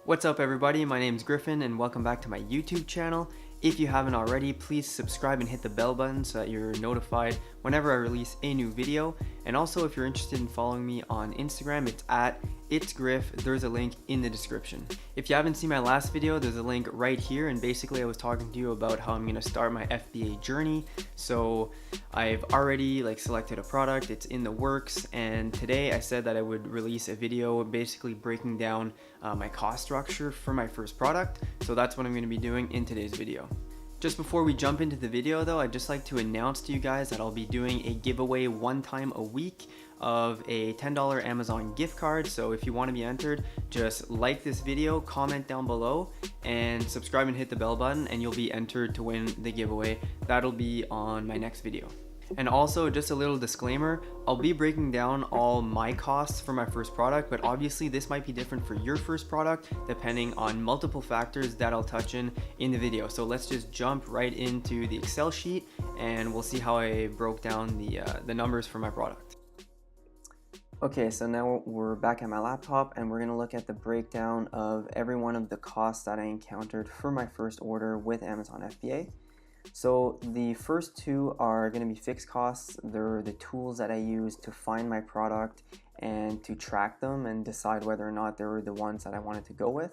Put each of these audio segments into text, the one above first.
What's up everybody, my name is Griffin and welcome back to my YouTube channel. If you haven't already, please subscribe and hit the bell button so that you're notified whenever I release a new video. And also if you're interested in following me on Instagram, it's at itsgriff. There's a link in the description. If you haven't seen my last video, there's a link right here, and basically I was talking to you about how I'm going to start my FBA journey. So I've already selected a product, it's in the works, and today I said that I would release a video basically breaking down my cost structure for my first product. So that's what I'm going to be doing in today's video. Just before we jump into the video though, I'd just like to announce to you guys that I'll be doing a giveaway one time a week of a $10 Amazon gift card. So if you want to be entered, just like this video, comment down below, and subscribe and hit the bell button, and you'll be entered to win the giveaway. That'll be on my next video. And also, just a little disclaimer, I'll be breaking down all my costs for my first product, but obviously this might be different for your first product depending on multiple factors that I'll touch in the video. So let's just jump right into the Excel sheet and we'll see how I broke down the numbers for my product. Okay, so now we're back at my laptop and we're going to look at the breakdown of every one of the costs that I encountered for my first order with Amazon FBA. So the first two are going to be fixed costs. They're the tools that I use to find my product and to track them and decide whether or not they were the ones that I wanted to go with.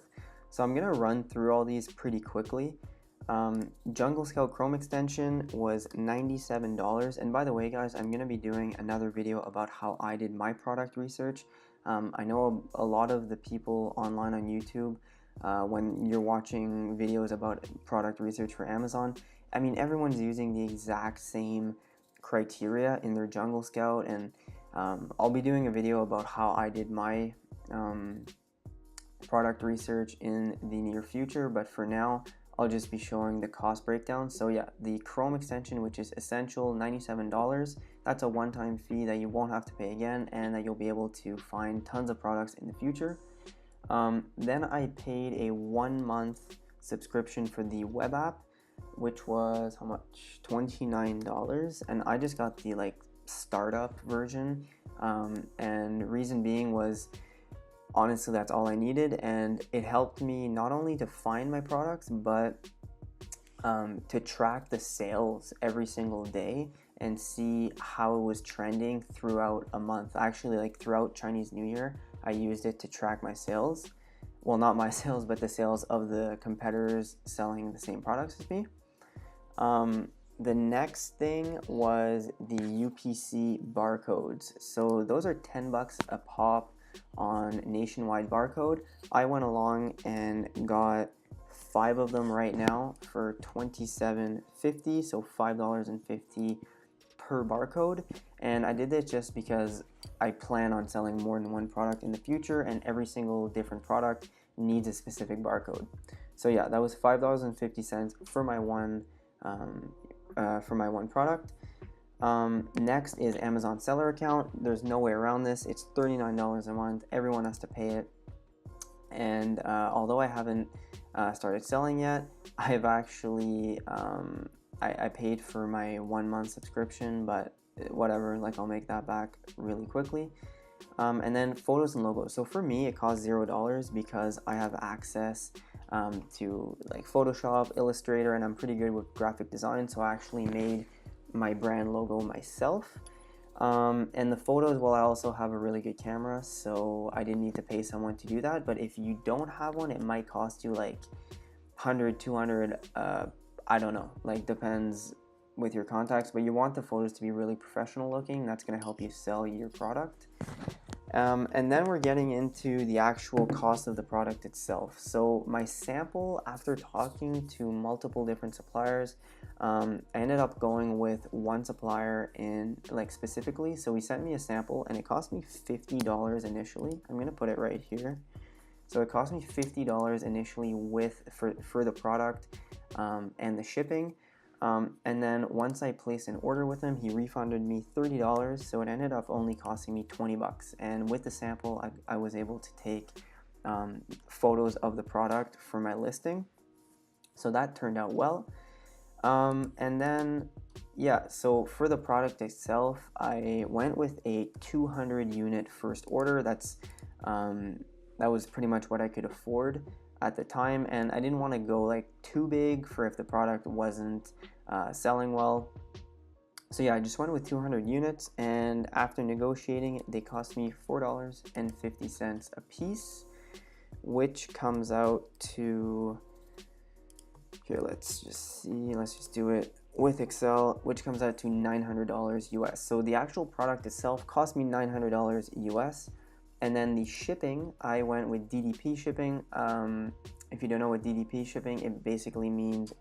So I'm going to run through all these pretty quickly. Jungle Scout Chrome extension was $97. And by the way guys, I'm going to be doing another video about how I did my product research. I know a lot of the people online on YouTube, when you're watching videos about product research for Amazon, I mean, everyone's using the exact same criteria in their Jungle Scout, and I'll be doing a video about how I did my product research in the near future, but for now, I'll just be showing the cost breakdown. So yeah, the Chrome extension, which is essential, $97. That's a one-time fee that you won't have to pay again, and that you'll be able to find tons of products in the future. Then I paid a 1-month subscription for the web app, which was how much? $29, and I just got the startup version, and reason being was honestly that's all I needed, and it helped me not only to find my products but to track the sales every single day and see how it was trending throughout a month. Actually, throughout Chinese New Year, I used it to track my sales. Well, not my sales, but the sales of the competitors selling the same products as me. The next thing was the UPC barcodes. So those are $10 a pop on Nationwide Barcode. I went along and got 5 of them right now for $27.50, so $5.50 per barcode. And I did this just because I plan on selling more than one product in the future, and every single different product needs a specific barcode. So yeah, that was $5.50 for my one product. Next is Amazon seller account. There's no way around this. It's $39 a month. Everyone has to pay it. And although I haven't started selling yet, I've actually I paid for my 1-month subscription, but whatever, I'll make that back really quickly. And then photos and logos. So for me, it costs $0 because I have access to Photoshop, Illustrator, and I'm pretty good with graphic design, so I actually made my brand logo myself. And the photos, well, I also have a really good camera, so I didn't need to pay someone to do that. But if you don't have one, it might cost you $100, $200, I don't know, depends with your contacts, but you want the photos to be really professional looking. That's going to help you sell your product. And then we're getting into the actual cost of the product itself. So my sample, after talking to multiple different suppliers, I ended up going with one supplier specifically. So he sent me a sample and it cost me $50 initially. I'm going to put it right here. So it cost me $50 initially for the product and the shipping. And then once I placed an order with him, he refunded me $30, so it ended up only costing me $20. And with the sample, I was able to take photos of the product for my listing, so that turned out well. And then, yeah, so for the product itself, I went with a 200 unit first order. That's that was pretty much what I could afford at the time, and I didn't want to go like too big for if the product wasn't selling well. So yeah, I just went with 200 units, and after negotiating, they cost me $4.50 a piece, which comes out to, here, let's just see, let's just do it with Excel, which comes out to $900 US. So the actual product itself cost me $900 US, and then the shipping, I went with DDP shipping. If you don't know what DDP shipping, it basically means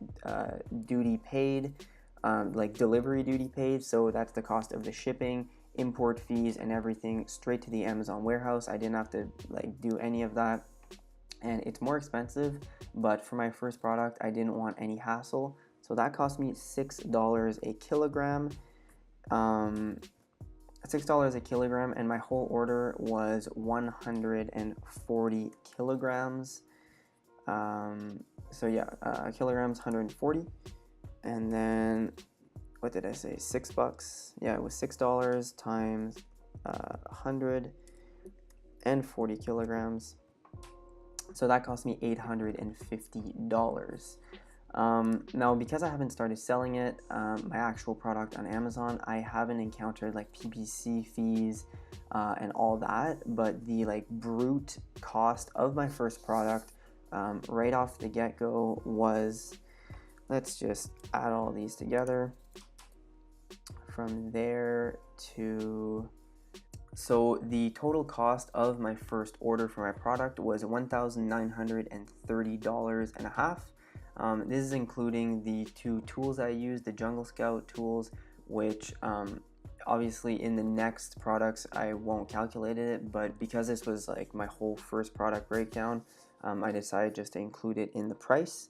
duty paid, like delivery duty paid. So that's the cost of the shipping, import fees, and everything straight to the Amazon warehouse. I didn't have to like do any of that, and it's more expensive, but for my first product, I didn't want any hassle. So that cost me $6 a kilogram. $6 a kilogram, and my whole order was 140 kilograms. So yeah, kilograms 140, and then what did I say? $6. Yeah, it was $6 times 140 kilograms. So that cost me $850. Now, because I haven't started selling it, my actual product on Amazon, I haven't encountered like PPC fees and all that, but the like brute cost of my first product right off the get-go was, let's just add all these together, from there to, so the total cost of my first order for my product was $1,930 and a half. This is including the two tools I used, the Jungle Scout tools, which obviously in the next products I won't calculate it, but because this was like my whole first product breakdown, I decided just to include it in the price.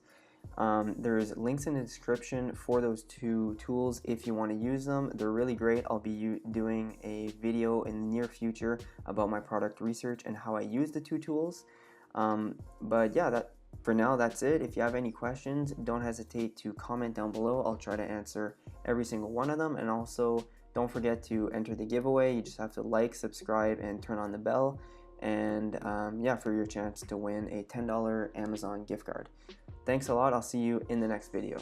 There's links in the description for those two tools if you want to use them. They're really great. I'll be doing a video in the near future about my product research and how I use the two tools. But yeah, for now, that's it. If you have any questions, don't hesitate to comment down below. I'll try to answer every single one of them. And also, don't forget to enter the giveaway. You just have to like, subscribe, and turn on the bell. And yeah, for your chance to win a $10 Amazon gift card. Thanks a lot. I'll see you in the next video.